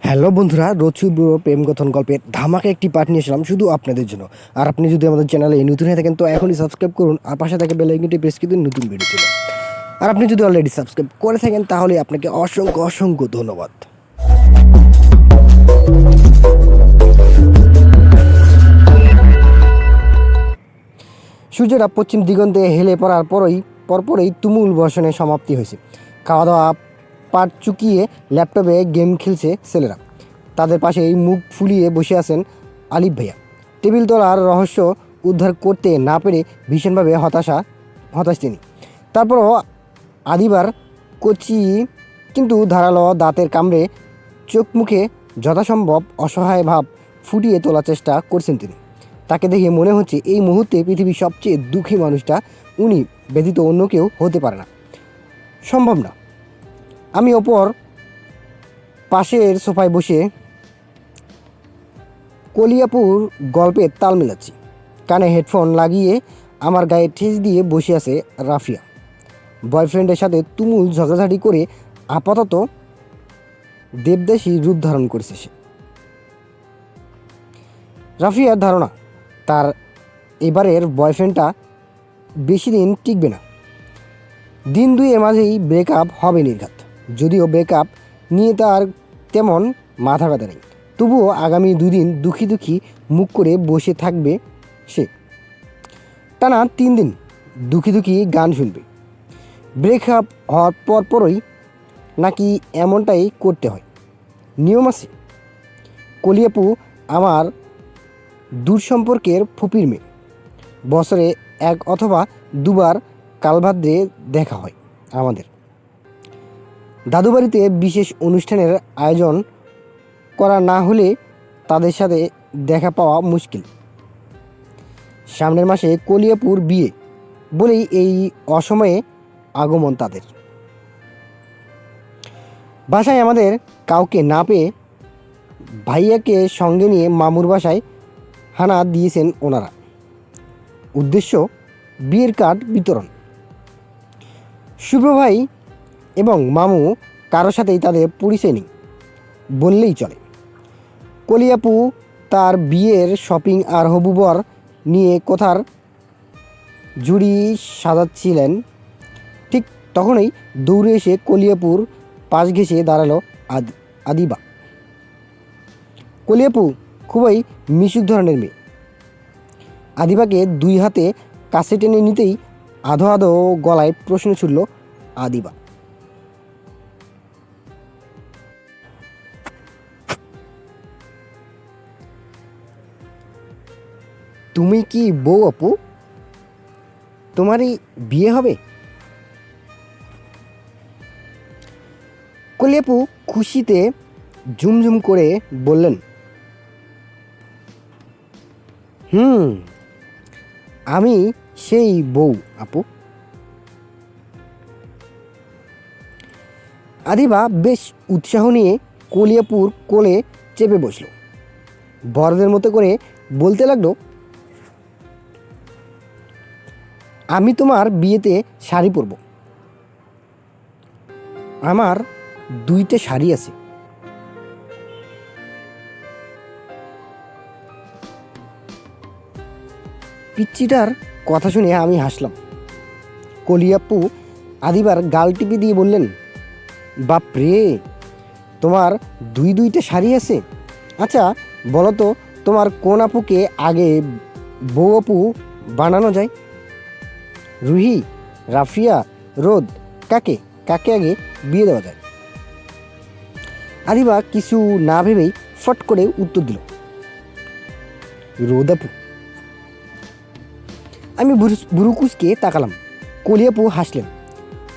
Hello বন্ধুরা, রচু bro প্রেম কথন গল্পের ধামাকা একটি পার্ট নিয়ে এসলাম শুধু আপনাদের জন্য। আর আপনি যদি আমাদের চ্যানেলে নতুন হয়ে থাকেন তো এখনই সাবস্ক্রাইব করুন, আর পাশে থাকে বেল আইকনটি প্রেস করে দিন নতুন ভিডিও ছিল। আর আপনি যদি অলরেডি সাবস্ক্রাইব করে থাকেন তাহলে আপনাকে অসংখ্য অসংখ্য ধন্যবাদ। সূর্যটা পশ্চিম দিগন্তে হেলে পড়ার পরপরই তুমুল বর্ষণের সমাপ্তি হয়েছে। খাওয়া দাওয়া পাট চুকিয়ে ল্যাপটপে গেম খেলছে ছেলেরা। তাদের পাশেই মুখ ফুলিয়ে বসে আছেন আলিফ ভাইয়া। টেবিল তলার রহস্য উদ্ধার করতে না পেরে ভীষণভাবে হতাশ তিনি। তারপরও আদিবার কচি কিন্তু ধারালো দাঁতের কামড়ে চোখ মুখে যথাসম্ভব অসহায় ভাব ফুটিয়ে তোলার চেষ্টা করছেন তিনি। তাকে দেখে মনে হচ্ছে এই মুহূর্তে পৃথিবীর সবচেয়ে দুঃখী মানুষটা উনি ব্যতীত অন্য কেউ হতে পারে না, সম্ভব না। আমি ওপর পাশের সোফায় বসে কলিয়াপুর গল্পের তাল মেলাচ্ছি। কানে হেডফোন লাগিয়ে আমার গায়ে ঠেস দিয়ে বসে আছে রাফিয়া। বয়ফ্রেন্ডের সাথে তুমুল ঝগড়াঝাটি করে আপাতত দেবদাসী রূপ ধারণ করেছে সে। রাফিয়ার ধারণা তার এবারের বয়ফ্রেন্ডটা বেশি দিন টিকবে না। দিন দুয়ের মাঝেই ব্রেকআপ হবে নির্ঘাত। যদিও ব্রেকআপ নিয়ে তার তেমন মাথা ব্যথা নেই, তবুও আগামী দুদিন দুঃখী মুখ করে বসে থাকবে সে। টানা 3 দিন দুঃখী গান শুনবে। ব্রেকআপ হওয়ার পরই নাকি এমনটাই করতে হয়, নিয়ম আছে। কলিয়াপু আমার দূর সম্পর্কের ফুপির মেয়ে। বছরে 1 অথবা 2 বার কালভাদ্রে দেখা হয় আমাদের। দাদুবাড়িতে বিশেষ অনুষ্ঠানের আয়োজন করা না হলে তাদের সাথে দেখা পাওয়া মুশকিল। সামনের মাসে কলিয়াপুর বিয়ে বলেই এই অসময়ে আগমন তাদের। বাসায় আমাদের কাউকে না পেয়ে ভাইয়াকে সঙ্গে নিয়ে মামুর বাসায় হানা দিয়েছেন ওনারা। উদ্দেশ্য বিয়ের কার্ড বিতরণ। শুভ্র ভাই এবং মামু কারোর সাথেই তাদের পরিচয় নেই বললেই চলে। কলিয়াপু তার বিয়ের শপিং আর হবু বর নিয়ে কোথার জুড়ি সাজাচ্ছিলেন, ঠিক তখনই দৌড়ে এসে কলিয়াপুর পাশ ঘেঁষে দাঁড়ালো আদিবা। কলিয়াপু খুবই মিশুক ধরনের মেয়ে। আদিবাকে 2 হাতে কাছে টেনে নিতেই আধো আধো গলায় প্রশ্ন ছুড়ল আদিবা। তুমি কি বউ আপু? তোমারই বিয়ে হবে? কলিয়াপু খুশিতে ঝুমঝুম করে বললেন, আমি সেই বউ আপু। আদিবা বেশ উৎসাহ নিয়ে কলিয়াপুর কোলে চেপে বসল। বড়দের মতো করে বলতে লাগলো, আমি তোমার বিয়েতে শাড়ি পরব। আমার 2টে শাড়ি আছে। পিচ্চিটার কথা শুনে আমি হাসলাম। কলিয়াপ্পু আদিবার গাল টিপে দিয়ে বললেন, বাপরে, তোমার 2টে শাড়ি আছে? আচ্ছা বলো তো, তোমার কোন আপুকে আগে বউ আপু বানানো যায়? রুহি, রাফিয়া, রোদ, কাকে আগে বিয়ে দেওয়া যায়? আদিবা কিছু না ভেবেই ফট করে উত্তর দিল, রোদ আপু। আমি বুরুকুসকে তাকালাম। কলিয়াপু হাসলেন।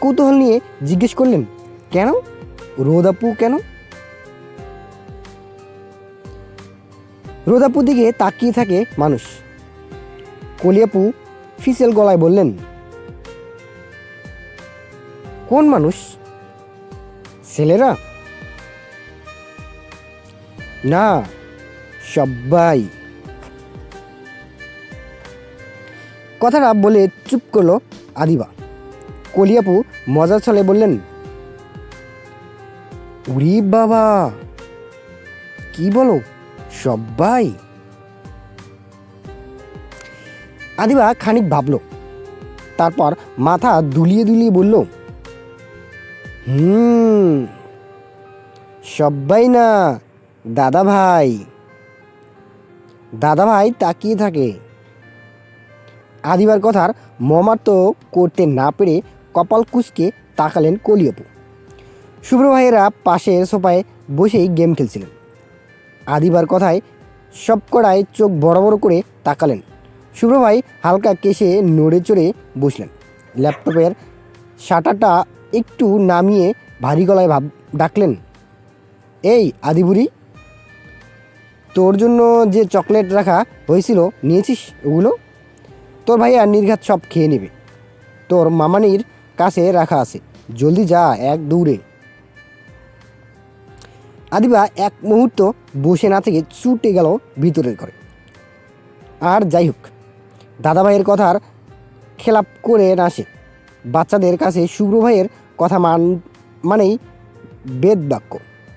কৌতূহল নিয়ে জিজ্ঞেস করলেন, কেন রোদ আপু কেন? রোদ আপুর দিকে তাকিয়ে থাকে মানুষ। কলিয়াপু ফিসেল গলায় বললেন, কোন মানুষ? ছেলেরা? না, সবাই। কথাটা বলে চুপ করলো আদিবা। কলিয়াপু মজার ছলে বললেন, উরি বাবা, কি বলো সবাই? আদিবা খানিক ভাবল, তারপর মাথা দুলিয়ে দুলিয়ে বলল, সবাই না, দাদা ভাই। দাদা ভাই তাকিয়ে থাকে। আদিবার কথার মর্মার্থ করতে না পেরে কপাল কুঁচকে তাকালেন কলি অপু। শুভ্র ভাইয়েরা পাশের সোফায় বসেই গেম খেলছিলেন। আদিবার কথায় সবকটায় চোখ বড় বড় করে তাকালেন। শুভ্র ভাই হালকা কেশে নড়ে চড়ে বসলেন। ল্যাপটপের শাটারটা একটু নামিয়ে ভারী গলায় ডাকলেন, এই আদিবুড়ি, তোর জন্য যে চকলেট রাখা হয়েছিল নিয়েছিস ওগুলো? তোর ভাইয়া নির্ঘাত সব খেয়ে নেবে। তোর মামানির কাছে রাখা আছে, জলদি যা এক দৌড়ে। আদিবা এক মুহূর্ত বসে না থেকে ছুটে গেল ভিতরের ঘরে। আর যাই হোক, দাদাভাইয়ের কথার খেলাপ করে না সে। বাচ্চাদের কাছে শুভ্র ভাইয়ের কথা মানেই বেদ বাক্য।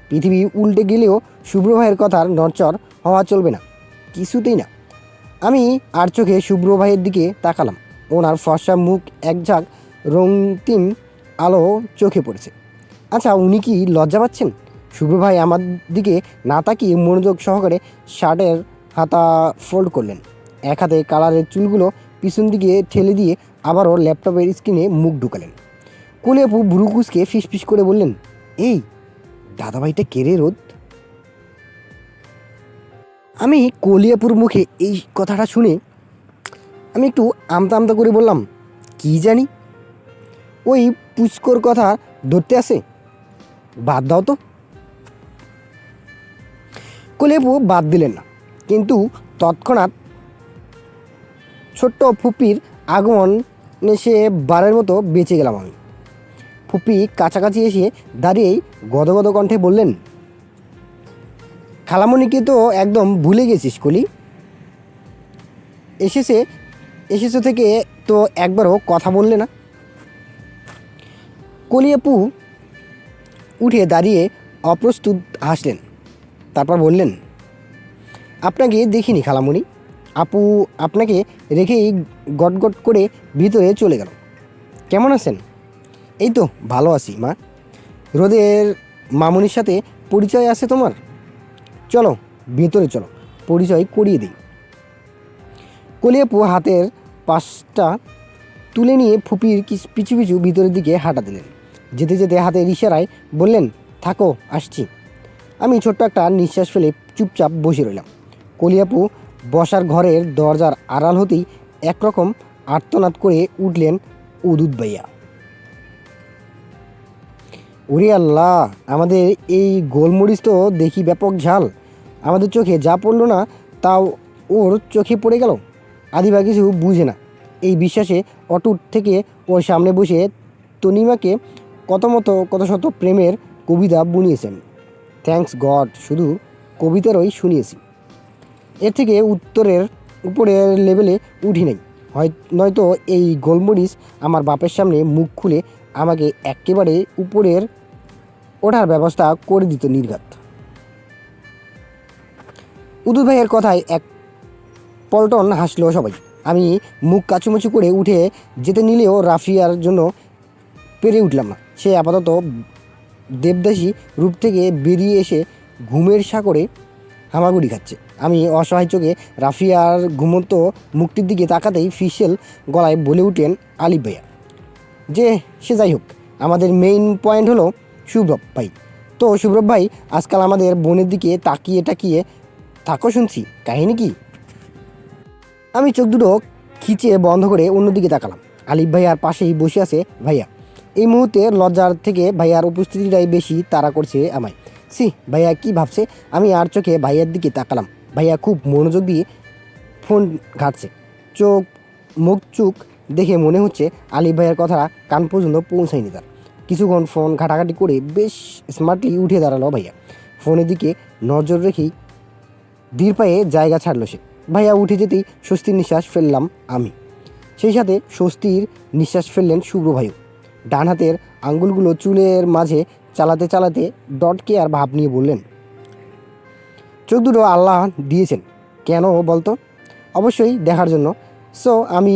পৃথিবী উল্টে গেলেও শুভ্র ভাইয়ের কথার নড়চড় হওয়া চলবে না, কিছুতেই না। আমি আর চোখে শুভ্র ভাইয়ের দিকে তাকালাম। ওনার ফর্সা মুখ এক ঝাঁক রঙিন আলো চোখে পড়েছে। আচ্ছা, উনি কি লজ্জা পাচ্ছেন? শুভ্র ভাই আমার দিকে না তাকিয়ে মনোযোগ সহকারে শার্টের হাতা ফোল্ড করলেন। এক হাতে কালারের চুলগুলো পিছন দিকে ঠেলে দিয়ে আবারও ল্যাপটপের স্ক্রিনে মুখ ঢুকালেন। কোলে আপু ভুরু কুচকে ফিসফিস করে বললেন, এই দাদাভাইটা কেড়ে রোদ? আমি কলিয়াপুর মুখে এই কথাটা শুনে আমি একটু আমতা আমতা করে বললাম, কি জানি, ওই পুষ্কর কথা ধরতে আসে, বাদ দাও তো। কলিয়াপু বাদ দিলেন না, কিন্তু তৎক্ষণাৎ ছোট্ট ফুপির আগমনে সে বারের মতো বেঁচে গেলাম আমি। ফুপি কাছাকাছি এসে দাঁড়িয়েই গদগদ কণ্ঠে বললেন, খালামণিকে তো একদম ভুলে গেছিস কলি। এসেছে থেকে তো একবারও কথা বললে না। কলি আপু উঠে দাঁড়িয়ে অপ্রস্তুত হাসলেন, তারপর বললেন, আপনাকে দেখিনি খালামণি। আপু আপনাকে রেখেই গটগট করে ভিতরে চলে গেল। কেমন আছেন? এই তো ভালো আছি মা। রোদের মামুনির সাথে পরিচয় আছে তোমার? চলো ভেতরে চলো, পরিচয় করিয়ে দিই। কলিয়াপু হাতের পাশটা তুলে নিয়ে ফুপির পিছু পিছু ভিতরের দিকে হাঁটা দিলেন। যেতে যেতে হাতের ইশারায় বললেন, থাকো আসছি। আমি ছোট্ট একটা নিঃশ্বাস ফেলে চুপচাপ বসে রইলাম। কলিয়াপু বসার ঘরের দরজার আড়াল হতেই একরকম আর্তনাদ করে উঠলেন উদুত ভাইয়া। ওরে আল্লাহ, আমাদের এই গোলমরিচ তো দেখি ব্যাপক ঝাল। আমাদের চোখে যা পড়লো না তাও ওর চোখে পড়ে গেল। আদিবা কিছু বুঝে না এই বিশ্বাসে অটুট থেকে ওর সামনে বসে তনিমাকে কত শত প্রেমের কবিতা বুনিয়েছেন। থ্যাঙ্কস গড, শুধু কবিতারই শুনিয়েছি, এর থেকে উপরের লেভেলে উঠি নাই। নয়তো এই গোলমরিচ আমার বাপের সামনে মুখ খুলে আমাকে একেবারে উপরের ওঠার ব্যবস্থা করে দিত নির্ঘাত। উদুত ভাইয়ের কথায় এক পল্টন হাসলো সবাই। আমি মুখ কাচুমাচু করে উঠে যেতে নিলেও রাফিয়ার জন্য পেরে উঠলাম না। সে আপাতত দেবদাসী রূপ থেকে বেরিয়ে এসে ঘুমের সাগরে হামাগুড়ি খাচ্ছে। আমি অসহায় চোখে রাফিয়ার ঘুমন্ত মুখটির দিকে তাকাতেই ফিসেল গলায় বলে উঠলেন আলিফ ভাইয়া, যে সে যাই হোক, আমাদের মেইন পয়েন্ট হলো শুভ্রব ভাই। তো শুভ্রব ভাই আজকাল আমাদের বোনের দিকে তাকিয়ে থাকো শুনছি, কাহিনী কি? আমি চোখ দুটো খিচে বন্ধ করে অন্যদিকে তাকালাম। আলিফ ভাইয়ার পাশেই বসে আছে ভাইয়া। এই মুহূর্তে লজ্জার থেকে ভাইয়ার উপস্থিতিটাই বেশি তাড়া করছে আমায়। ভাইয়া কি ভাবছে? আমি আর চোখে ভাইয়ার দিকে তাকালাম। ভাইয়া খুব মনোযোগ দিয়ে ফোন ঘাটছে। মুখ চোখ দেখে মনে হচ্ছে আলিফ ভাইয়ার কথা কান পর্যন্ত পৌঁছায়নি তার। কিছুক্ষণ ফোন ঘাটাঘাটি করে বেশ স্মার্টলি উঠে দাঁড়ালো ভাইয়া। ফোনের দিকে নজর রেখেই ধীর পায়ে জায়গা ছাড়লো সে। ভাইয়া উঠে যেতেই স্বস্তির নিঃশ্বাস ফেললাম আমি। সেই সাথে স্বস্তির নিঃশ্বাস ফেললেন শুভ্র ভাইও। ডান হাতের আঙ্গুলগুলো চুলের মাঝে চালাতে চালাতে ডট কেয়ার ভাব নিয়ে বললেন, চোখ দুটো আল্লাহ দিয়েছেন কেন বলতো? অবশ্যই দেখার জন্য। সো আমি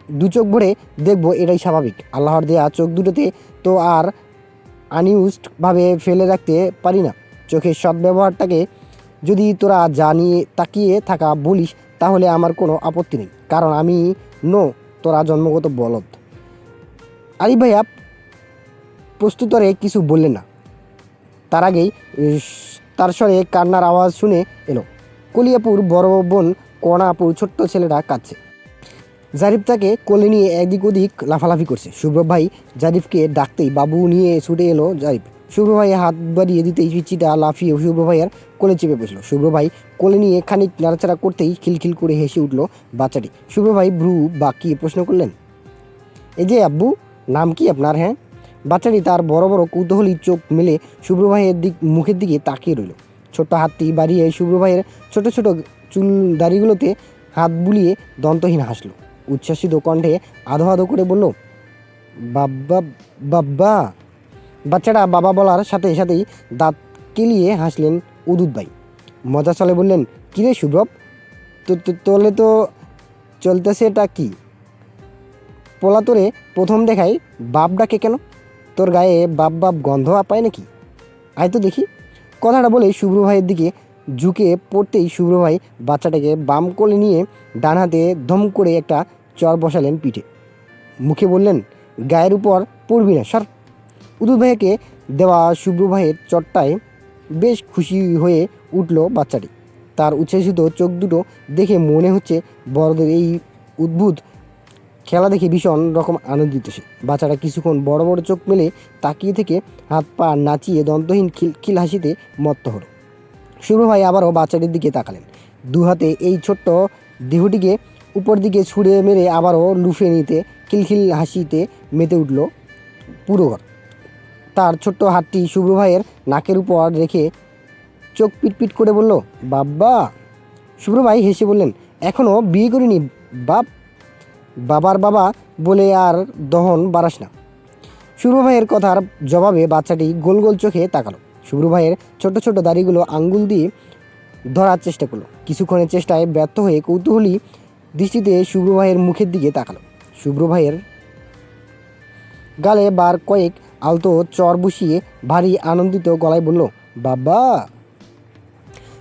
দু চোখ ভরে দেখবো, এটাই স্বাভাবিক। আল্লাহর দেয়া চোখ দুটোতে তো আর আনইউজডভাবে ফেলে রাখতে পারি না। চোখের সদ্ব্যবহারটাকে যদি তোরা জানিয়ে তাকিয়ে থাকা বলিস তাহলে আমার কোনো আপত্তি নেই, কারণ আমি তোরা জন্মগত বলদ। আরিফ ভাইয়া প্রস্তুতরে কিছু বললেন না। তার আগেই তার স্বরে কান্নার আওয়াজ শুনে এলো। কলিয়াপুর বড় বোন কণাপুর ছোট্ট ছেলেটা কাঁদছে। জারিফ তাকে কোলে নিয়ে এদিক ওদিক লাফালাফি করছে। শুভ্র ভাই জারিফকে ডাকতেই বাবু নিয়ে ছুটে এলো জারিফ। শুভ্র ভাই হাত বাড়িয়ে দিতেই পিচ্চিটা লাফিয়ে শুভ্র ভাইয়ের কোলে চেপে বসলো। শুভ্র ভাই কোলে নিয়ে খানিক নাড়াচাড়া করতেই খিলখিল করে হেসে উঠল বাচ্চাটি। শুভ্র ভাই ভ্রু বাঁকিয়ে প্রশ্ন করলেন, এই যে আব্বু, নাম কি আপনার? হ্যাঁ। বাচ্চাটি তার বড় বড় কৌতূহলী চোখ মেলে শুভ্র ভাইয়ের মুখের দিকে তাকিয়ে রইল। ছোট্ট হাতটি বাড়িয়ে শুভ্র ভাইয়ের ছোট ছোট চুল দাড়িগুলোতে হাত বুলিয়ে দন্তহীন হাসলো। উচ্ছ্বাসিত কণ্ঠে আধো আধো করে বলল, বাব্বা বাব্বা। বাচ্চাটা বাবা বলার সাথে সাথেই দাঁত কেলিয়ে হাসলেন উদুত ভাই। মজা চলে বললেন, কিরে শুভ্রব, তোলে তো চলতেছে এটা কি? পোলা তোরে প্রথম দেখায় বাপ ডাকে কেন? তোর গায়ে বাপ বাপ গন্ধ পায় নাকি? আয় তো দেখি। কথাটা বলে শুভ্র ভাইয়ের দিকে ঝুঁকে পড়তেই শুভ্র ভাই বাচ্চাটাকে বাম কোলে নিয়ে ডান হাতে ধম করে একটা চর বসালেন পিঠে। মুখে বললেন, গায়ের উপর পড়বি না, সর। উদুত ভাইকে দেওয়া শুভ্র ভাইয়ের চরটায় বেশ খুশি হয়ে উঠল বাচ্চাটি। তার উচ্ছ্বাসিত চোখ দুটো দেখে মনে হচ্ছে বড়দের এই উদ্ভুত খেলা দেখে ভীষণ রকম আনন্দিত সে। বাচ্চাটা কিছুক্ষণ বড় বড় চোখ মেলে তাকিয়ে থেকে হাত পা নাচিয়ে দন্তহীন খিলখিল হাসিতে মত্ত হলো। শুভ্র ভাই আবারও বাচ্চাটির দিকে তাকালেন। দু হাতে এই ছোট্ট দেহটিকে উপর দিকে ছুঁড়ে মেরে আবারও লুফে নিতে খিলখিল হাসিতে মেতে উঠল পুরো ঘর। তার ছোট্ট হাতটি শুভ্র ভাইয়ের নাকের উপর রেখে চোখ পিটপিট করে বলল, বাব্বা। শুভ্র ভাই হেসে বললেন, এখনও বিয়ে করিনি বাপ। বাবার বাবা বলে আর দহন বাড়াস না। শুভ্র ভাইয়ের কথার জবাবে বাচ্চাটি গোল গোল চোখে তাকালো। শুভ্র ভাইয়ের ছোট ছোট দাড়িগুলো আঙ্গুল দিয়ে ধরার চেষ্টা করলো। কিছুক্ষণের চেষ্টায় ব্যর্থ হয়ে কৌতূহলী দৃষ্টিতে শুভ্র ভাইয়ের মুখের দিকে তাকালো। শুভ্র ভাইয়ের গালে বার কয়েক আলতো চর বসিয়ে ভারী আনন্দিত গলায় বলল, বাবা।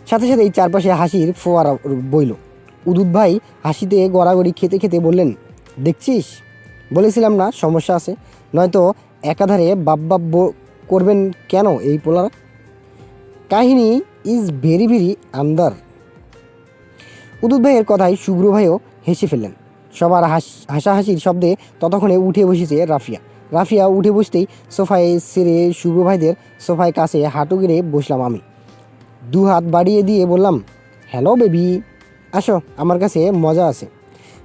সাথে সাথেই চারপাশে হাসির ফোয়ারা বইল। উদুত ভাই হাসিতে গড়াগড়ি খেতে খেতে বললেন, দেখছিস, বলেছিলাম না সমস্যা আছে, নয়তো একাধারে বাপ বাপ করবেন কেন এই পোলার? কাহিনী ইজ ভেরি ভেরি আন্দার। উদুত ভাইয়ের কথায় শুভ্র ভাইও হেসে ফেললেন। সবার হাসাহাসির শব্দে ততক্ষণে উঠে বসেছে রাফিয়া। রাফিয়া উঠে বসতেই সোফায় সেরে শুভ্র ভাইদের সোফায় কাছে হাঁটু গেড়ে বসলাম আমি। দু হাত বাড়িয়ে দিয়ে বললাম, হ্যালো বেবি, আসো, আমার কাছে মজা আছে।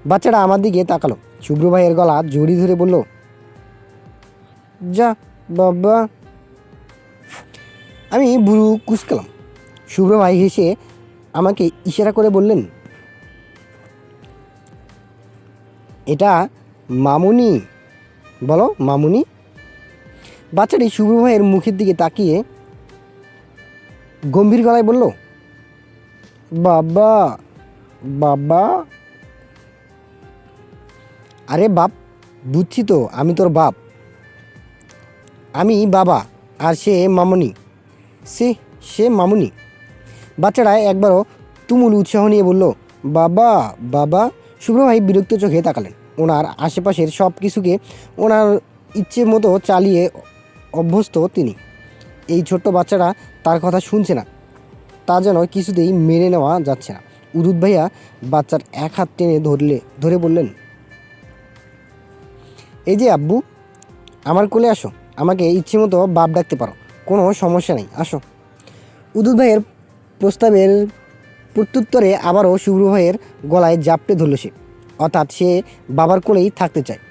বাচ্চাটা আমার দিকে তাকালো। শুভ্র ভাইয়ের গলা জড়ি ধরে বলল, যা বাবা। আমি বুড়ো কুচকালাম। শুভ্র ভাই হেসে আমাকে ইশারা করে বললেন, এটা মামুনি, বলো মামুনি। বাচ্চাটি শুভ্র ভাইয়ের মুখের দিকে তাকিয়ে গম্ভীর গলায় বলল, বাবা বাবা। আরে বাপ, বুঝছি তো, আমি তোর বাপ। আমি বাবা আর সে মামুনি। সে মামুনি। বাচ্চারা একবারও তুমুল উৎসাহ নিয়ে বলল, বাবা বাবা। শুভ্র ভাই বিরক্ত চোখে তাকালেন। ওনার আশেপাশের সব কিছুকে ওনার ইচ্ছে মতো চালিয়ে অভ্যস্ত তিনি। এই ছোট্ট বাচ্চারা তার কথা শুনছে না, তা যেন কিছুতেই মেনে নেওয়া যাচ্ছে না। উদুত ভাইয়া বাচ্চার এক হাত টেনে ধরে বললেন, এই যে আব্বু, আমার কোলে আসো, আমাকে ইচ্ছে মতো বাপ ডাকতে পারো, কোনো সমস্যা নেই, আসো। উদুত ভাইয়ের প্রস্তাবের প্রত্যুত্তরে আবারও শুভ্র ভাইয়ের গলায় জাপটে ধরল সে। অর্থাৎ সে বাবার কোলেই থাকতে চায়,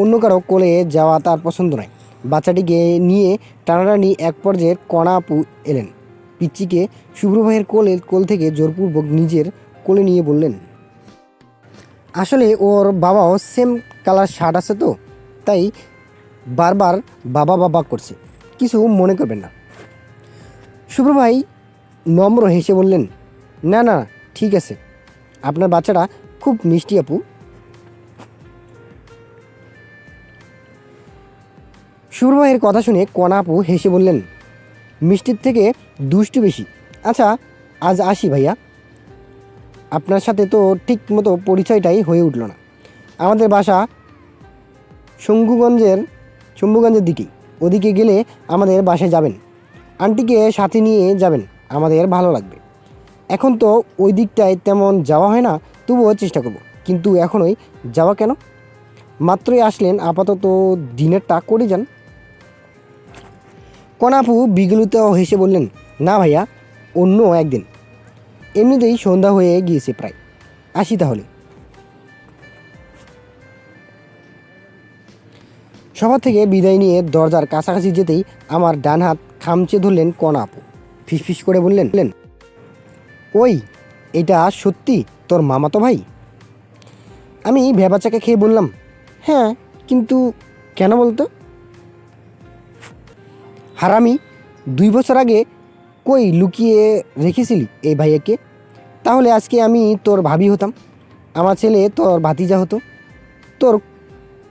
অন্য কারো কোলে যাওয়া তার পছন্দ নয়। বাচ্চাটিকে নিয়ে টানাটানি এক পর্যায়ে কণা আপু এলেন। পিচ্চিকে শুভ্র ভাইয়ের কোল থেকে জোরপূর্বক নিজের কোলে নিয়ে বললেন, আসলে ওর বাবাও সেম কালার শার্ট আছে তো, তাই বারবার বাবা বাবা করছে, কিছু মনে করবেন না। শুভ্র ভাই নম্র হেসে বললেন, না না ঠিক আছে, আপনার বাচ্চাটা খুব মিষ্টি আপু। শুভ্র ভাইয়ের কথা শুনে কণা আপু হেসে বললেন, মিষ্টির থেকে দুষ্টু বেশি। আচ্ছা আজ আসি ভাইয়া, আপনার সাথে তো ঠিক মতো পরিচয়টাই হয়ে উঠল না। আমাদের বাসা শম্ভুগঞ্জের শম্ভুগঞ্জের দিকেই, ওদিকে গেলে আমাদের বাসায় যাবেন, আন্টিকে সাথে নিয়ে যাবেন, আমাদের ভালো লাগবে। এখন তো ওই দিকটায় তেমন যাওয়া হয় না, তবুও চেষ্টা করব। কিন্তু এখনই যাওয়া কেন? মাত্রই আসলেন, আপাতত ডিনারটা করে যান। কনাপু বিগলিত হেসে বললেন, না ভাইয়া, অন্য একদিন, এমনিতেই সন্ধ্যা হয়ে গিয়েছে প্রায়, আসি তাহলে। সভা থেকে বিদায় নিয়ে দরজার কাছাকাছি যেতেই আমার ডান হাত খামচে ধরলেন কণা আপু। ফিসফিস করে বললেন, ওই, এটা সত্যি তোর মামাতো ভাই? আমি ভেবাচাকে খেয়ে বললাম, হ্যাঁ, কিন্তু কেন বলতো? হারামি, 2 বছর আগে কই লুকিয়ে রেখেছিলি এই ভাইয়াকে? তাহলে আজকে আমি তোর ভাবি হতাম, আমার ছেলে তোর ভাতিজা হতো। তোর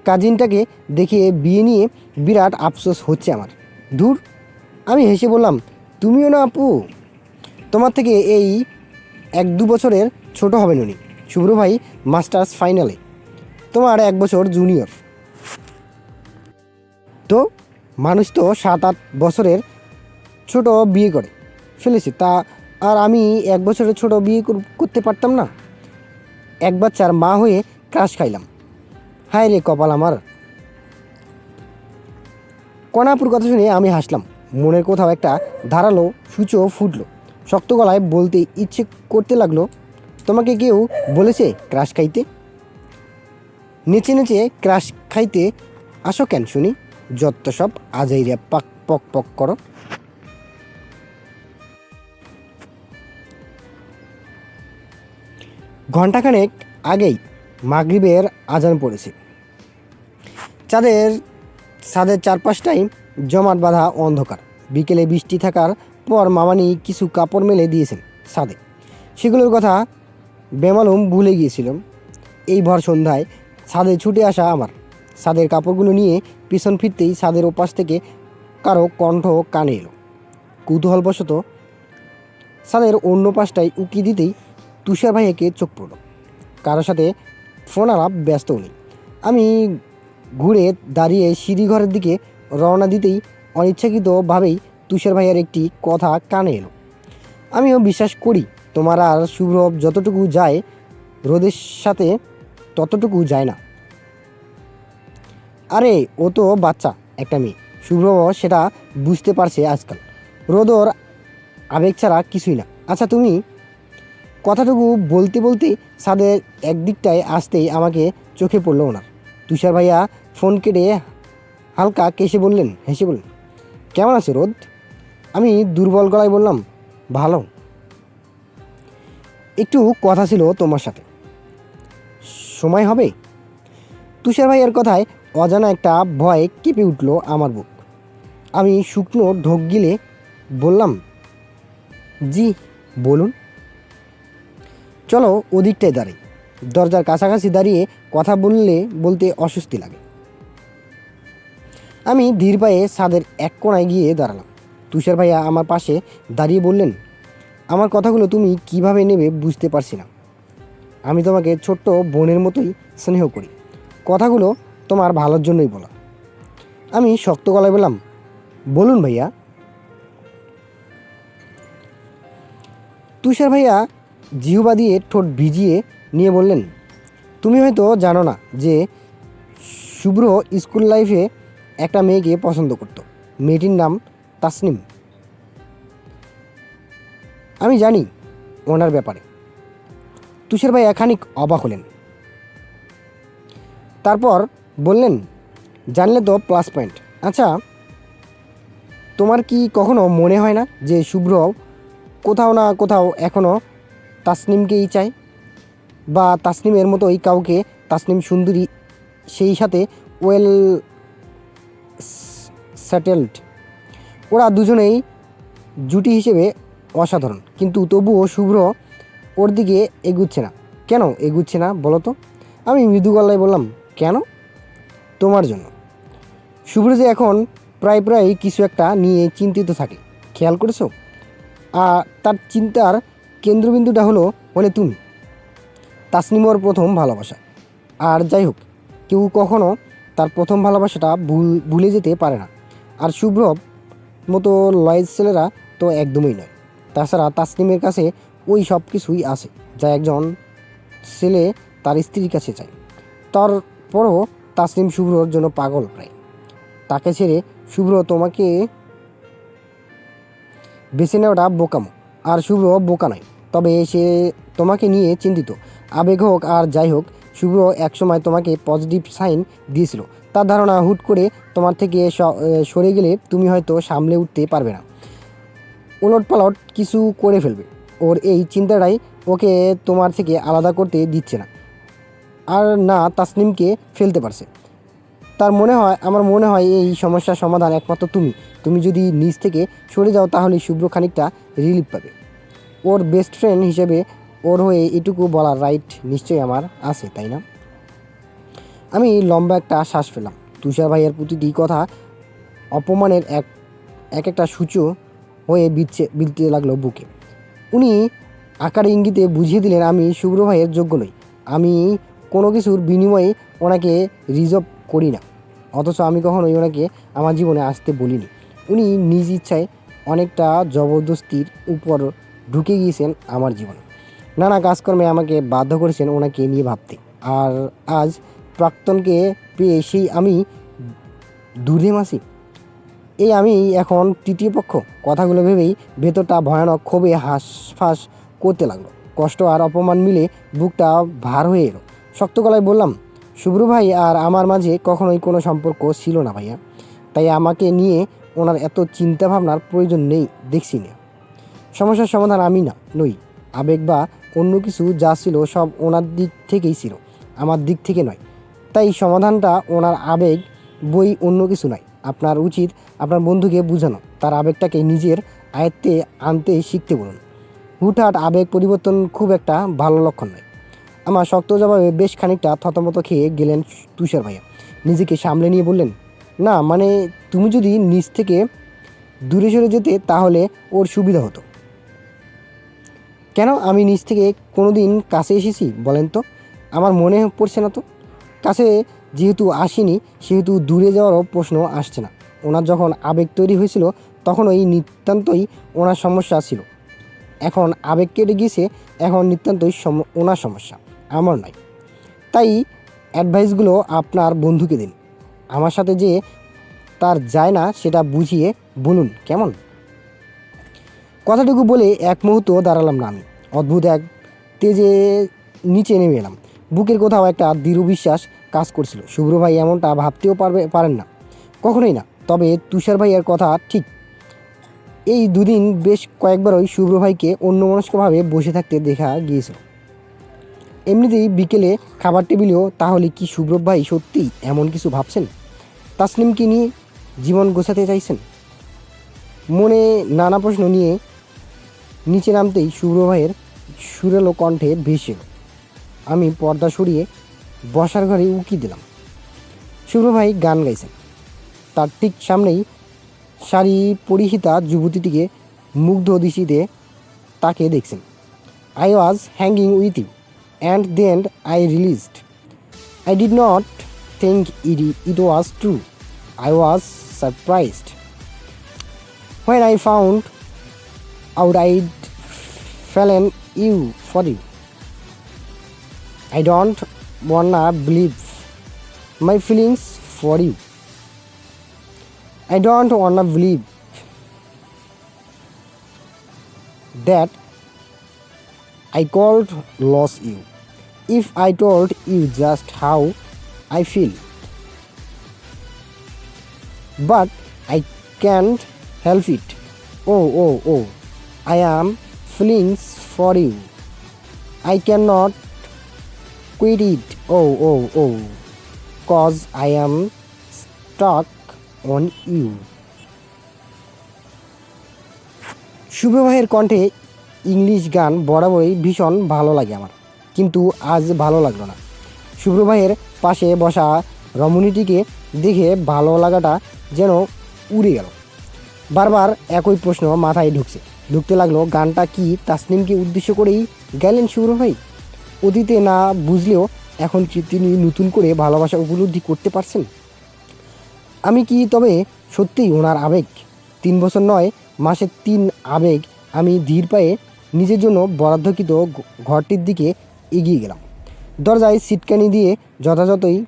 কাজিনটাকে দেখে বিয়ে নিয়ে বিরাট আফসোস হচ্ছে আমার। দূর। আমি হেসে বললাম, তুমিও না আপু, তোমার থেকে এই 1-2 বছরের ছোট হবেন উনি। শুভ্র ভাই মাস্টার্স ফাইনালে, তোমার 1 বছর জুনিয়র। তো মানুষ তো 7-8 বছরের ছোট বিয়ে করে ফেলেছে, তা আর আমি 1 বছরের ছোট বিয়ে করতে পারতাম না? এক বাচ্চার মা হয়ে ক্রাশ খাইলাম, হায় রে কপাল আমার। কণাপুর কথা শুনে আমি হাসলাম, মনের কোথাও একটা ধারালো সূচো ফুটলো। শক্ত গলায় বলতে ইচ্ছে করতে লাগলো, তোমাকে কেউ বলেছে ক্রাশ খাইতে? নেচে নেচে ক্রাশ খাইতে আসো কেন শুনি? যত সব আজাইরা পাক পক পক করো। ঘণ্টাখানেক আগেই মাগরিবের আজান পড়েছে। ছাদের চারপাশটাই জমাট বাঁধা অন্ধকার। বিকেলে বৃষ্টি থাকার পর মামানি কিছু কাপড় মেলে দিয়েছেন ছাদে, সেগুলোর কথা বেমালুম ভুলে গিয়েছিলাম। এই ভর সন্ধ্যায় ছাদে ছুটে আসা আমার, ছাদের কাপড়গুলো নিয়ে পিছন ফিরতেই ছাদের ওপাশ থেকে কারো কণ্ঠ কানে এলো। কৌতূহলবশত ছাদের অন্য পাশটায় উকি দিতেই তুষার ভাইয়াকে চোখ পড়ল। কারোর সাথে ফোন আলাপ ব্যস্তও নেই। আমি ঘুরে দাঁড়িয়ে সিঁড়িঘরের দিকে রওনা দিতেই অনিচ্ছাকৃতভাবেই তুষার ভাইয়ের একটি কথা কানে এলো, আমিও বিশ্বাস করি তোমার আর শুভ্র যতটুকু যায় রোদের সাথে ততটুকু যায় না। আরে ও তো বাচ্চা একটা মেয়ে, শুভ্র সেটা বুঝতে পারছে আজকাল। রোদ ওর আবেগ ছাড়া কিছুই না। আচ্ছা তুমি, কথাটুকু বলতে বলতে ছাদের একদিকটায় আসতেই আমাকে চোখে পড়লো ওনার। তুষার ভাইয়া ফোন কেটে হালকা হেসে বললেন, কেমন আছে রোদ? আমি দুর্বল গলায় বললাম, ভালো। একটু কথা ছিল তোমার সাথে, সময় হবে? তুষার ভাইয়ের কথায় অজানা একটা ভয় কেঁপে উঠল আমার বুক। আমি শুকনো ঢোক গিলে বললাম, জি বলুন। চলো ওদিকটায় দাঁড়াই, দরজার কাছাকাছি দাঁড়িয়ে কথা বলতে অস্বস্তি লাগে। আমি ধীর পায়ে ছাদের এক কোণায় গিয়ে দাঁড়ালাম। তুষার ভাইয়া আমার পাশে দাঁড়িয়ে বললেন, আমার কথাগুলো তুমি কিভাবে নেবে বুঝতে পারছি না। আমি তোমাকে ছোট্ট বোনের মতোই স্নেহ করি, কথাগুলো তোমার ভালোর জন্যই বলা। আমি শক্ত গলায় বললাম, বলুন ভাইয়া। তুষার ভাইয়া জিহ্বা দিয়ে ঠোঁট ভিজিয়ে নিয়ে বললেন, তুমি হয়তো জানো না যে শুভ্র স্কুল লাইফে একটা মেয়েকে পছন্দ করত, মেয়েটির নাম তাসনিম। আমি জানি ওনার ব্যাপারে। তুষার ভাইয়া খানিক অবাক হলেন, তারপর বললেন, জানলে তো প্লাস পয়েন্ট। আচ্ছা তোমার কি কখনো মনে হয় না যে শুভ্র কোথাও না কোথাও এখনও তাসনিমকেই চায়, বা তাসনিমের মতোই কাউকে? তাসনিম সুন্দরী, সেই সাথে ওয়েল সেটেলড, ওরা দুজনেই জুটি হিসেবে অসাধারণ, কিন্তু তবুও শুভ্র ওর দিকে এগুচ্ছে না। কেন এগুচ্ছে না বলো তো? আমি মৃদু গলায় বললাম, কেন? তোমার জন্য। শুভ্র যে এখন প্রায় প্রায় কিছু একটা নিয়ে চিন্তিত থাকে, খেয়াল করেছো? আর তার চিন্তার কেন্দ্রবিন্দুটা হলে তুমি। তাসনিম ওর প্রথম ভালোবাসা। আর যাই হোক, কেউ কখনো তার প্রথম ভালোবাসাটা ভুলে যেতে পারে না। আর শুভ্র মতো লয়েজ ছেলেরা তো একদমই নয়। তাছাড়া তাসনিমের কাছে ওই সব কিছুই আছে যা একজন ছেলে তার স্ত্রীর কাছে চায়। তারপরও তাসনিম শুভ্রর জন্য পাগল প্রায়। তাকে ছেড়ে শুভ্র তোমাকে বেছে নেওয়াটা বোকামো। আর শুভ্র বোকা নয়, তবে সে তোমাকে নিয়ে চিন্তিত। আবেগ হোক আর যাই হোক, শুভ্র একসময় তোমাকে পজিটিভ সাইন দিয়েছিল। তার ধারণা হুট করে তোমার থেকে সরে গেলে তুমি হয়তো সামলে উঠতে পারবে না, উলটপালট কিছু করে ফেলবে। ওর এই চিন্তাটাই ওকে তোমার থেকে আলাদা করতে দিচ্ছে না, আর না তাসনিমকে ফেলতে পারছে। আমার মনে হয় এই সমস্যার সমাধান একমাত্র তুমি যদি নিজ থেকে সরে যাও তাহলে শুভ্র খানিকটা রিলিফ পাবে। ওর বেস্ট ফ্রেন্ড হিসেবে ওর হয়ে এটুকু বলার রাইট নিশ্চয়ই আমার আছে, তাই না? আমি লম্বা একটা শ্বাস ফেলাম। তুষার ভাইয়ের প্রতিটি কথা অপমানের একটা সূচো হয়ে বিলতে লাগলো বুকে। উনি আকার ইঙ্গিতে বুঝিয়ে দিলেন আমি শুভ্র ভাইয়ের যোগ্য নই। আমি কোনো কিছুর বিনিময়ে ওনাকে রিজার্ভ করি না, অথচ আমি কখনোই ওনাকে আমার জীবনে আসতে বলিনি। উনি নিজ ইচ্ছায় অনেকটা জবরদস্তির উপর ঢুকে গিয়েছেন আমার জীবনে। নানা কাজকর্মে আমাকে বাধ্য করেছেন ওনাকে নিয়ে ভাবতে। আর আজ প্রাক্তনকে পেয়ে সেই আমি দূরে মাসি। এই আমি এখন তৃতীয় পক্ষ। কথাগুলো ভেবেই ভেতরটা ভয়ানক ক্ষোভে হাঁসফাঁস করতে লাগলো। কষ্ট আর অপমান মিলে বুকটা ভার হয়ে এলো। শক্ত গলায় বললাম, শুভ্র ভাই আর আমার মাঝে কখনোই কোনো সম্পর্ক ছিল না ভাইয়া। তাই আমাকে নিয়ে ওনার এত চিন্তা ভাবনার প্রয়োজন নেই দেখছি না। সমস্যার সমাধান আমি নই। আবেগ বা অন্য কিছু যা ছিল সব ওনার দিক থেকেই ছিল, আমার দিক থেকে নয়। তাই সমাধানটা ওনার আবেগ বই, অন্য কিছু নয়। আপনার উচিত আপনার বন্ধুকে বোঝানো, তার আবেগটাকে নিজের আয়ত্তে আনতে শিখতে বলুন। হুটহাট আবেগ পরিবর্তন খুব একটা ভালো লক্ষণ নয়। আমার শক্ত জবাবে বেশ খানিকটা থতমত খেয়ে গেলেন তুষার ভাইয়া। নিজেকে সামলে নিয়ে বললেন, না মানে তুমি যদি নিজ থেকে দূরে সরে যেতে তাহলে ওর সুবিধা হতো। কেন আমি নিজ থেকে কোনো দিন কাছে এসেছি বলেন তো? আমার মনে পড়ছে না তো। কাছে যেহেতু আসিনি সেহেতু দূরে যাওয়ারও প্রশ্ন আসছে না। ওনার যখন আবেগ তৈরি হয়েছিল তখন ওই নিতান্তই ওনার সমস্যা ছিল। এখন আবেগ কেটে গিয়েছে, এখন নিতান্তই ওনার সমস্যা, আমার নয়। তাই অ্যাডভাইসগুলো আপনার বন্ধুকে দিন। আমার সাথে যে তার যায় না সেটা বুঝিয়ে বলুন, কেমন? কথাটুকু বলে এক মুহূর্ত দাঁড়ালাম না আমি। অদ্ভুত এক তেজে নিচে নেমে এলাম। বুকের কোথাও একটা দৃঢ় বিশ্বাস কাজ করছিল। শুভ্র ভাই এমনটা ভাবতেও পারেন না, কখনোই না। তবে তুষার ভাইয়ের কথা ঠিক। এই দুদিন বেশ কয়েকবারই শুভ্র ভাইকে অন্যমনস্কভাবে বসে থাকতে দেখা গিয়েছিল। এমনিতেই বিকেলে খাবার টেবিলেও। তাহলে কি শুভ্র ভাই সত্যিই এমন কিছু ভাবছেন? তাসনিমকে নিয়ে জীবন গোছাতে চাইছেন? মনে নানা প্রশ্ন নিয়ে নিচে নামতেই শুভ্র ভাইয়ের সুরেলো কণ্ঠে ভেসে এলো। আমি পর্দা সরিয়ে বসার ঘরে উকি দিলাম। শুভ্র ভাই গান গাইছেন। তার ঠিক সামনেই শাড়ি পরিহিতা যুবতীটিকে মুগ্ধ দৃষ্টিতে তাকে দেখছেন। I was hanging with you and then I realised. I did not think it was true. I was surprised when I found out I'd fallen you for you. I don't wanna believe my feelings for you. I don't wanna believe that I could lose you. If I told you just how I feel, but I can't help it. Oh, I am feelings for you. I cannot quit it. Oh, cause I am stuck on you. শুভ্র ভাইয়ের কণ্ঠে English গান বরাবরই ভীষণ ভালো লাগে আমার, কিন্তু আজ ভালো লাগলো না। শুভ্র ভাইয়ের পাশে বসা রমণীটিকে দেখে ভালো লাগাটা যেন উড়ে গেল। বারবার একই প্রশ্ন মাথায় ঢুকতে লাগলো, গানটা কি তাসনিমকে উদ্দেশ্য করেই গেলেন শুভ্র ভাই? অতীতে না বুঝলেও এখন কি তিনি নতুন করে ভালোবাসা উপলব্ধি করতে পারছেন? আমি কি তবে সত্যিই ওনার আবেগ? 3 বছর নয়, মাসের 3 আবেগ। আমি ধীর পায়ে নিজের জন্য বরাদ্দকৃত ঘরটির দিকে এগিয়ে গেলাম। দরজায় সিটকানি দিয়ে যথাযথই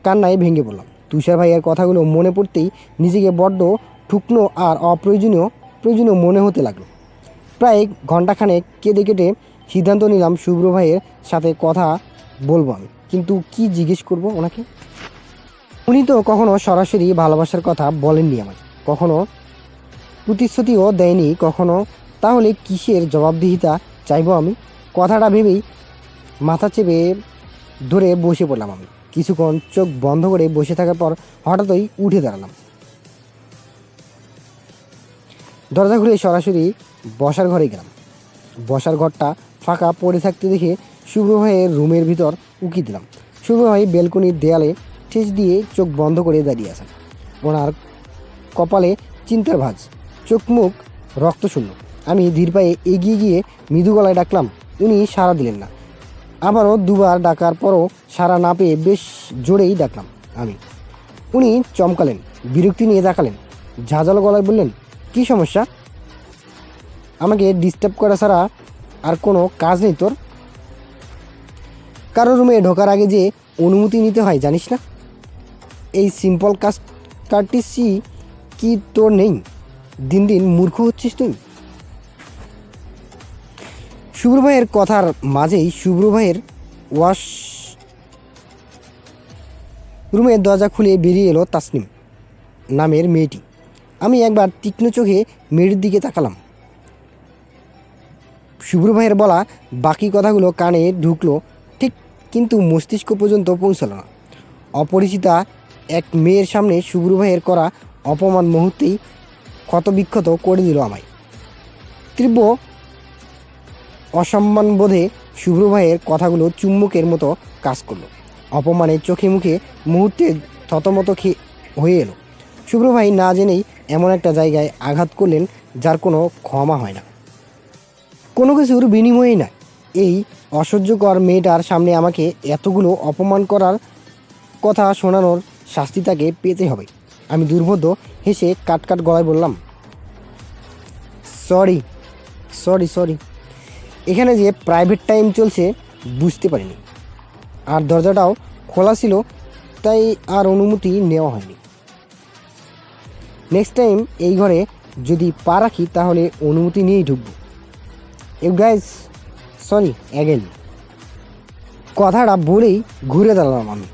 কান্নায় ভেঙে পড়লাম। তুষার ভাইয়ের কথাগুলো মনে পড়তেই নিজেকে বড্ড ঠুকনো আর প্রয়োজনীয় মনে হতে লাগলো। প্রায় ঘন্টাখানেক কেঁদে কেটে সিদ্ধান্ত নিলাম শুভ্র ভাইয়ের সাথে কথা বলবো আমি, কিন্তু কি জিজ্ঞেস করব ওনাকে? উনি তো কখনো সরাসরি ভালোবাসার কথা বলেননি আমায়, কখনো প্রতিশ্রুতিও দেয়নি কখনো। তাহলে কিসের জবাবদিহিতা চাইবো আমি? কথাটা ভেবেই মাথা চেপে ধরে বসে পড়লাম আমি। কিছুক্ষণ চোখ বন্ধ করে বসে থাকার পর হঠাৎই উঠে দাঁড়ালাম। দরজা খুলে সরাসরি বসার ঘরে গেলাম। বসার ঘরটা ফাঁকা পড়ে থাকতে দেখে শুভ্র ভাইয়ের রুমের ভিতর উকি দিলাম। শুভ্র ভাই বেলকনির দেয়ালে ঠেস দিয়ে চোখ বন্ধ করে দাঁড়িয়ে আছেন। ওনার কপালে চিন্তার ভাঁজ, চোখ মুখ রক্তশূন্য। আমি ধীর পায়ে এগিয়ে গিয়ে মৃদু গলায় ডাকলাম। উনি সাড়া দিলেন না। আবারও দুবার ডাকার পরও সাড়া না পেয়ে বেশ জোরেই ডাকলাম আমি। উনি চমকালেন, বিরক্তি নিয়ে তাকালেন, ঝাঁঝালো গলায় বললেন, কী সমস্যা? আমাকে ডিস্টার্ব করা ছাড়া আর কোনো কাজ নেই তোর? কারো রুমে ঢোকার আগে যে অনুমতি নিতে হয় জানিস না? এই সিম্পল কার্টিসি কি তোর নেই? দিন দিন মূর্খ হচ্ছিস তুই। শুভ্র ভাইয়ের কথার মাঝেই শুভ্র ভাইয়ের ওয়াশ রুমের দরজা খুলে বেরিয়ে এলো তাসনিম নামের মেয়েটি। আমি একবার তীক্ষ্ণ চোখে মেয়েটির দিকে তাকালাম। শুভ্র ভাইয়ের বলা বাকি কথাগুলো কানে ঢুকলো ঠিক, কিন্তু মস্তিষ্ক পর্যন্ত পৌঁছালো না। অপরিচিতা এক মেয়ের সামনে শুভ্র ভাইয়ের করা অপমান মুহূর্তেই ক্ষতবিক্ষত করে দিল আমায়। তীব্র অসম্মানবোধে শুভ্র ভাইয়ের কথাগুলো চুম্বকের মতো কাজ করলো। অপমানে চোখে মুখে মুহূর্তে থতমত হয়ে এলো। শুভ্র ভাই না জেনেই এমন একটা জায়গায় আঘাত করলেন যার কোনো ক্ষমা হয় না, কোনো কিছুর বিনিময়েই না। এই অসহ্যকর মেয়েটার সামনে আমাকে এতগুলো অপমান করার কথা শোনানোর শাস্তি তাকে পেতে হবে। আমি দুর্বোধ্য হেসে কাটকাট গলায় বললাম, সরি সরি সরি এখানে যে প্রাইভেট টাইম চলছে বুঝতে পারিনি, আর দরজাটাও খোলা ছিল, তাই আর অনুমতি নেওয়া হয়নি। নেক্সট টাইম এই ঘরে যদি পা রাখি তাহলে অনুমতি নিয়েই ঢুকবো। You guys sorry again. কথাটা বলেই ঘুরে দাঁড়ালাম আমি।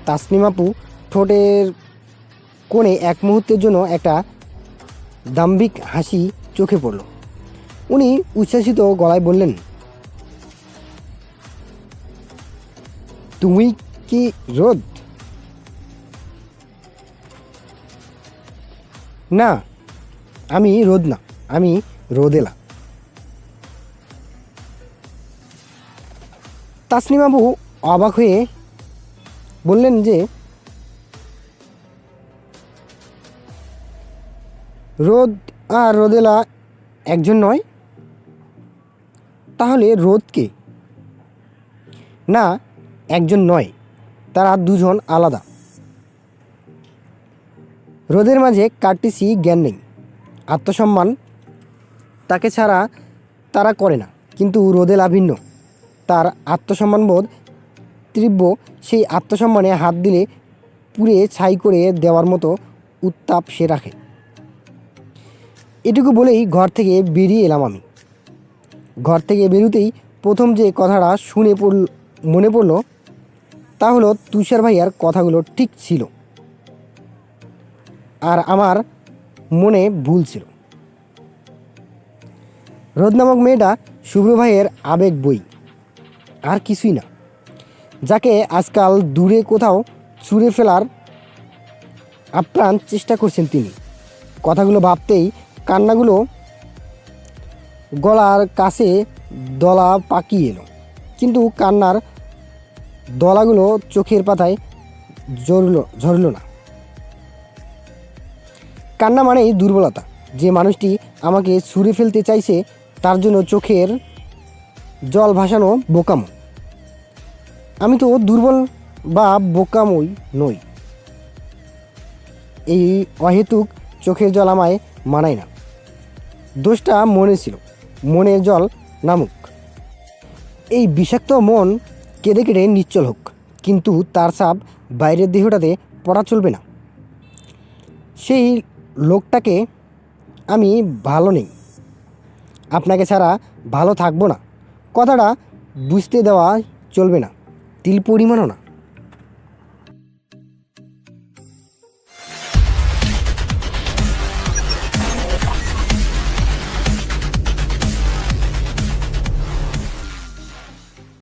তাসনিম আপু ঠোঁটের কোণে এক মুহূর্তের জন্য একটা দাম্ভিক হাসি চোখে পড়ল। উনি উচ্ছ্বাসিত গলায় বললেন, তুমি কি রোদ? না, আমি রোদ না, আমি রোদেলা। তাসনিম আপু অবাক হয়ে বললেন যে, রোদ আর রোদেলা একজন নয়? তাহলে রোদ কে? না, একজন নয়, তারা দুজন আলাদা। রোদের মাঝে কার্টিসি জ্ঞান নেই, আত্মসম্মান তাকে ছাড়া তারা করে না, কিন্তু রোদেলা ভিন্ন। তার আত্মসম্মানবোধ তীব্র, সেই আত্মসম্মানে হাত দিলে পুড়ে ছাই করে দেওয়ার মতো উত্তাপ সে রাখে। এটুকু বলেই ঘর থেকে বেরিয়ে এলাম আমি। ঘর থেকে বেরোতেই প্রথম যে কথাটা মনে পড়ল তা হলো তুষার ভাইয়ার কথাগুলো ঠিক ছিল, আর আমার মনে ভুল ছিল। রোদ নামক মেয়েটা শুভ্র ভাইয়ের আবেগ বই, আর কিছুই না, যাকে আজকাল দূরে কোথাও ছুঁড়ে ফেলার আপ্রাণ চেষ্টা করছেন তিনি। কথাগুলো ভাবতেই কান্নাগুলো গলার কাছে দলা পাকিয়ে এলো, কিন্তু কান্নার দলাগুলো চোখের পাতায় ঝরল না। কান্না মানেই দুর্বলতা। যে মানুষটি আমাকে ছুঁড়ে ফেলতে চাইছে তার জন্য চোখের জল ভাসানো বোকামো। আমি তো দুর্বল বা বোকামোই নই। এই অহেতুক চোখের জল আমায় মানায় না। দোষটা মনে ছিল, মনের জল নামুক। এই বিষাক্ত মন কেঁদে কেটে নিশ্চল হোক, কিন্তু তার ছাপ বাইরের দেহটাতে পড়া চলবে না। সেই লোকটাকে আমি ভালো নেই, আপনাকে ছাড়া ভালো থাকবো না, কথাটা বুঝতে দেওয়া চলবে না, তিল পরিমাণও না।